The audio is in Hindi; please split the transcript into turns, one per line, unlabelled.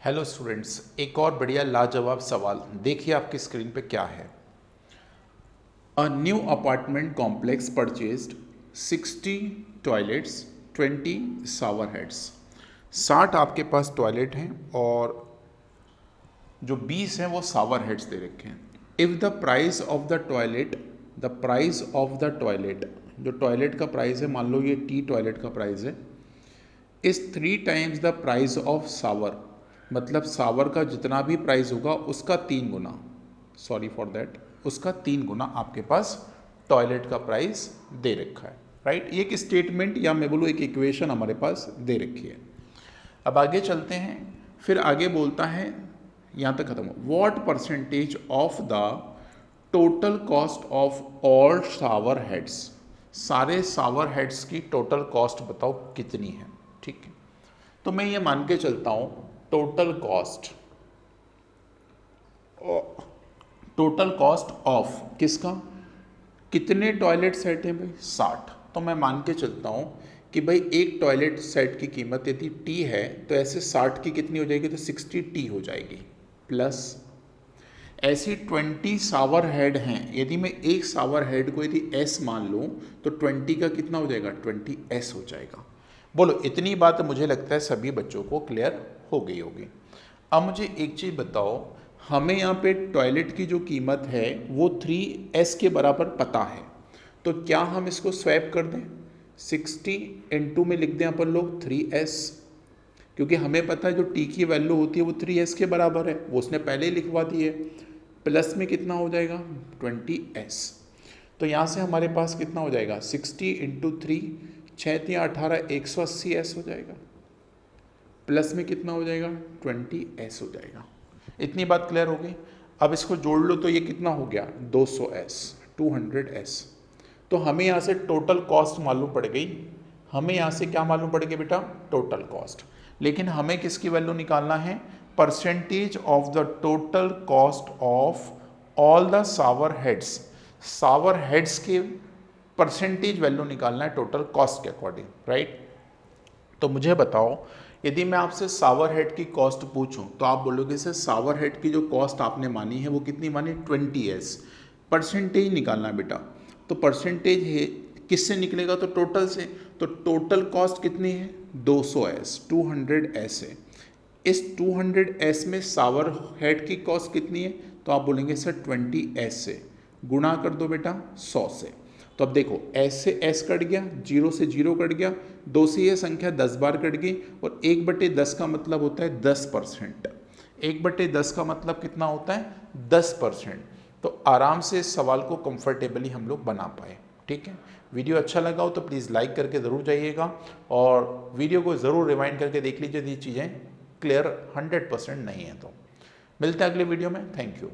हेलो स्टूडेंट्स, एक और बढ़िया लाजवाब सवाल देखिए आपकी स्क्रीन पे क्या है। A new apartment complex purchased 60 toilets 20 shower heads. 60 आपके पास टॉयलेट हैं और जो 20 हैं वो शावर हेड्स दे रखे हैं। If the price of the toilet जो टॉयलेट का प्राइस है, मान लो ये टी टॉयलेट का प्राइस है, is 3 times the price of shower, मतलब शावर का जितना भी प्राइस होगा उसका 3 गुना, सॉरी फॉर दैट, उसका 3 गुना आपके पास टॉयलेट का प्राइस दे रखा है। राइट, ये एक स्टेटमेंट या मैं बोलूँ एक इक्वेशन हमारे पास दे रखी है। अब आगे चलते हैं, फिर आगे बोलता है, यहाँ तक खत्म हो, what percentage of the total cost of all shower heads, सारे शावर हेड्स की टोटल कॉस्ट बताओ कितनी है। ठीक है, तो मैं ये मान के चलता हूं टोटल कॉस्ट ऑफ किसका, कितने टॉयलेट सेट हैं भाई, 60। तो मैं मान के चलता हूं कि भाई एक टॉयलेट सेट की कीमत यदि टी है तो ऐसे 60 की कितनी हो जाएगी, तो 60 टी हो जाएगी, प्लस ऐसी 20 शावर हेड हैं, यदि मैं एक शावर हेड को यदि एस मान लूँ तो 20 का कितना हो जाएगा, 20 एस हो जाएगा। बोलो, इतनी बात मुझे लगता है सभी बच्चों को क्लियर हो गई होगी। अब मुझे एक चीज़ बताओ, हमें यहाँ पे टॉयलेट की जो कीमत है वो 3s के बराबर पता है, तो क्या हम इसको स्वैप कर दें, 60 इंटू में लिख दें अपन लोग 3s, क्योंकि हमें पता है जो t की वैल्यू होती है वो 3s के बराबर है, वो उसने पहले ही लिखवा दी है। प्लस में कितना हो जाएगा, 20s। तो यहाँ से हमारे पास कितना हो जाएगा, 60 इंटू 3, 6 18, 180s हो जाएगा, प्लस में कितना हो जाएगा, 20s हो जाएगा। इतनी बात क्लियर हो गई। अब इसको जोड़ लो तो ये कितना हो गया, 200s, 200s। तो हमें यहाँ से टोटल कॉस्ट मालूम पड़ गई, हमें यहाँ से क्या मालूम पड़ गया बेटा, टोटल कॉस्ट। लेकिन हमें किसकी वैल्यू निकालना है, percentage of the total cost of all the shower heads, shower heads के परसेंटेज वैल्यू निकालना है टोटल कॉस्ट के अकॉर्डिंग। राइट, तो मुझे बताओ, यदि मैं आपसे शावर हेड की कॉस्ट पूछूं तो आप बोलोगे सर शावर हेड की जो कॉस्ट आपने मानी है वो कितनी मानी, 20s। परसेंटेज निकालना है बेटा, तो परसेंटेज है किससे निकलेगा, तो टोटल से। तो टोटल कॉस्ट कितनी है, 200s, 200s है। इस 200s में शावर हेड की कॉस्ट कितनी है, तो आप बोलेंगे सर 20s से गुणा कर दो बेटा 100 से। तो अब देखो, s से s कट गया, 0 से 0 कट गया, 2 से ये संख्या 10 बार कट गई, और 1/10 का मतलब होता है 10%। 1/10 का मतलब कितना होता है, 10%। तो आराम से इस सवाल को कंफर्टेबली हम लोग बना पाए। ठीक है, वीडियो अच्छा लगा हो तो प्लीज़ लाइक करके ज़रूर जाइएगा, और वीडियो को ज़रूर रिवाइंड करके देख लीजिए यदि चीज़ें क्लियर 100% नहीं है तो। मिलते हैं अगले वीडियो में, थैंक यू।